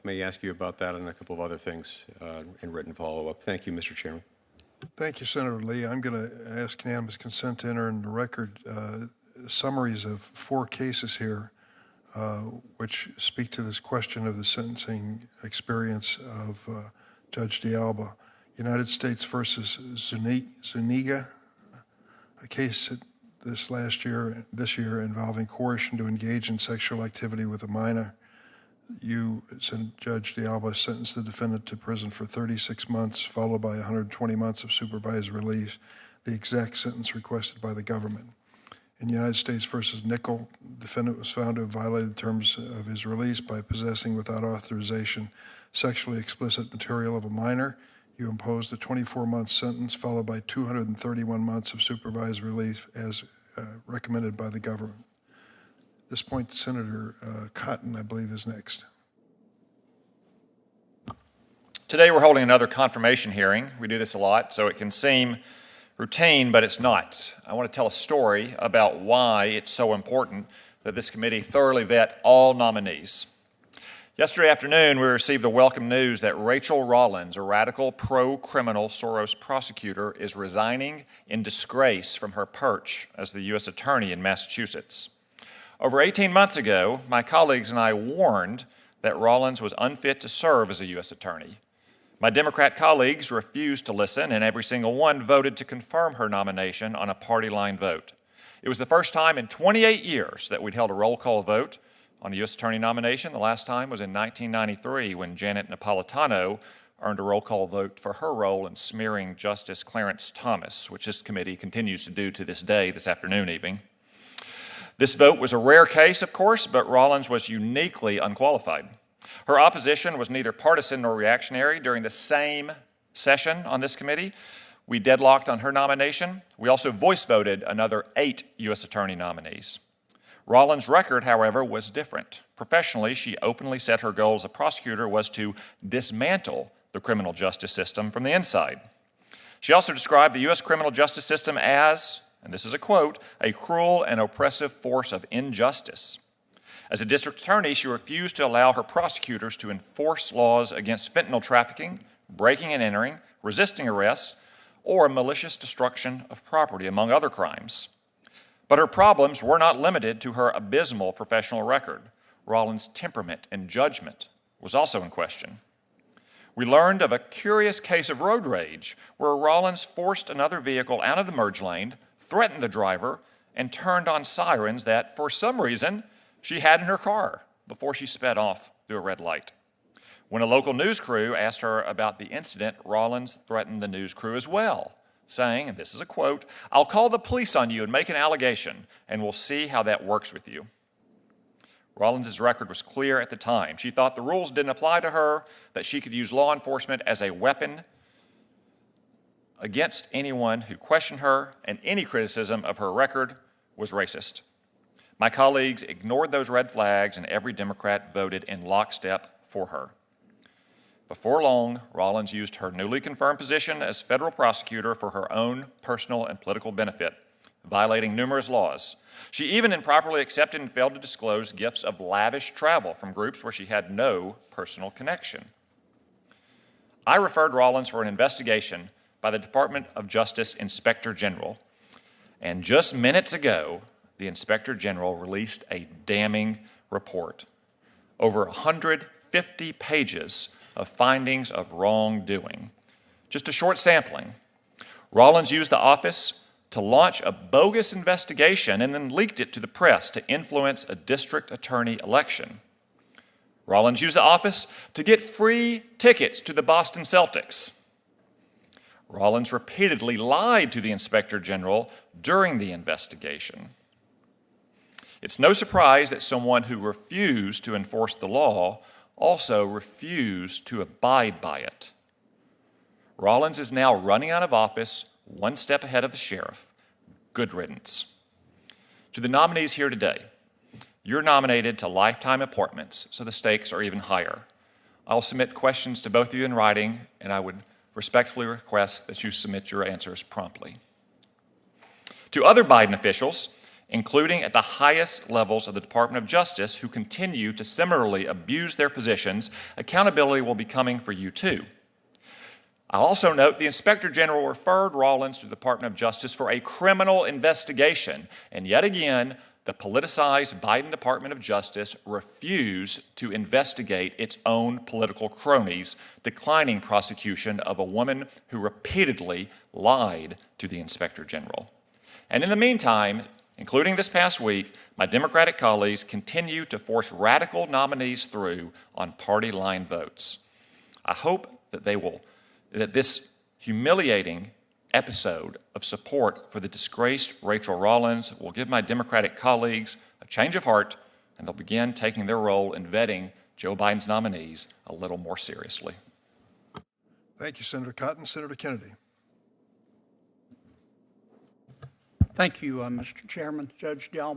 May I ask you about that and a couple of other things in written follow-up? Thank you, Mr. Chairman. Thank you, Senator Lee. I'm going to ask unanimous consent to enter in the record summaries of 4 cases here which speak to this question of the sentencing experience of Judge D'Alba. United States versus Zuniga, a case this year involving coercion to engage in sexual activity with a minor. Judge D'Alba sentenced the defendant to prison for 36 months, followed by 120 months of supervised release, the exact sentence requested by the government. In United States versus Nickel, the defendant was found to have violated terms of his release by possessing without authorization sexually explicit material of a minor. You imposed a 24-month sentence, followed by 231 months of supervised release as recommended by the government. At this point, Senator Cotton, I believe, is next. Today we're holding another confirmation hearing. We do this a lot, so it can seem routine, but it's not. I want to tell a story about why it's so important that this committee thoroughly vet all nominees. Yesterday afternoon, we received the welcome news that Rachael Rollins, a radical pro-criminal Soros prosecutor, is resigning in disgrace from her perch as the U.S. Attorney in Massachusetts. Over 18 months ago, my colleagues and I warned that Rollins was unfit to serve as a U.S. Attorney. My Democrat colleagues refused to listen, and every single one voted to confirm her nomination on a party line vote. It was the first time in 28 years that we'd held a roll call vote on a U.S. Attorney nomination. The last time was in 1993 when Janet Napolitano earned a roll call vote for her role in smearing Justice Clarence Thomas, which this committee continues to do to this day, this afternoon even. This vote was a rare case, of course, but Rollins was uniquely unqualified. Her opposition was neither partisan nor reactionary. During the same session on this committee, we deadlocked on her nomination. We also voice voted another 8 U.S. Attorney nominees. Rollins' record, however, was different. Professionally, she openly said her goal as a prosecutor was to dismantle the criminal justice system from the inside. She also described the U.S. criminal justice system as, and this is a quote, a cruel and oppressive force of injustice. As a district attorney, she refused to allow her prosecutors to enforce laws against fentanyl trafficking, breaking and entering, resisting arrest, or malicious destruction of property, among other crimes. But her problems were not limited to her abysmal professional record. Rollins' temperament and judgment was also in question. We learned of a curious case of road rage where Rollins forced another vehicle out of the merge lane, threatened the driver, and turned on sirens that, for some reason, she had in her car before she sped off through a red light. When a local news crew asked her about the incident, Rollins threatened the news crew as well, saying, and this is a quote, "I'll call the police on you and make an allegation, and we'll see how that works with you." Rollins' record was clear at the time. She thought the rules didn't apply to her, that she could use law enforcement as a weapon against anyone who questioned her, and any criticism of her record was racist. My colleagues ignored those red flags, and every Democrat voted in lockstep for her. Before long, Rollins used her newly confirmed position as federal prosecutor for her own personal and political benefit, violating numerous laws. She even improperly accepted and failed to disclose gifts of lavish travel from groups where she had no personal connection. I referred Rollins for an investigation by the Department of Justice Inspector General, and just minutes ago, the Inspector General released a damning report. Over 150 pages of findings of wrongdoing. Just a short sampling. Rollins used the office to launch a bogus investigation and then leaked it to the press to influence a district attorney election. Rollins used the office to get free tickets to the Boston Celtics. Rollins repeatedly lied to the Inspector General during the investigation. It's no surprise that someone who refused to enforce the law also refused to abide by it. Rollins is now running out of office one step ahead of the sheriff. Good riddance. To the nominees here today, you're nominated to lifetime appointments, so the stakes are even higher. I'll submit questions to both of you in writing, and I would respectfully request that you submit your answers promptly. To other Biden officials, including at the highest levels of the Department of Justice who continue to similarly abuse their positions, accountability will be coming for you too. I'll also note the Inspector General referred Rollins to the Department of Justice for a criminal investigation, and yet again, the politicized Biden Department of Justice refused to investigate its own political cronies, declining prosecution of a woman who repeatedly lied to the Inspector General. And in the meantime, including this past week, my Democratic colleagues continue to force radical nominees through on party line votes. I hope that this humiliating episode of support for the disgraced Rachael Rollins will give my Democratic colleagues a change of heart, and they'll begin taking their role in vetting Joe Biden's nominees a little more seriously. Thank you, Senator Cotton. Senator Kennedy. Thank you, Mr. Chairman, Judge Del.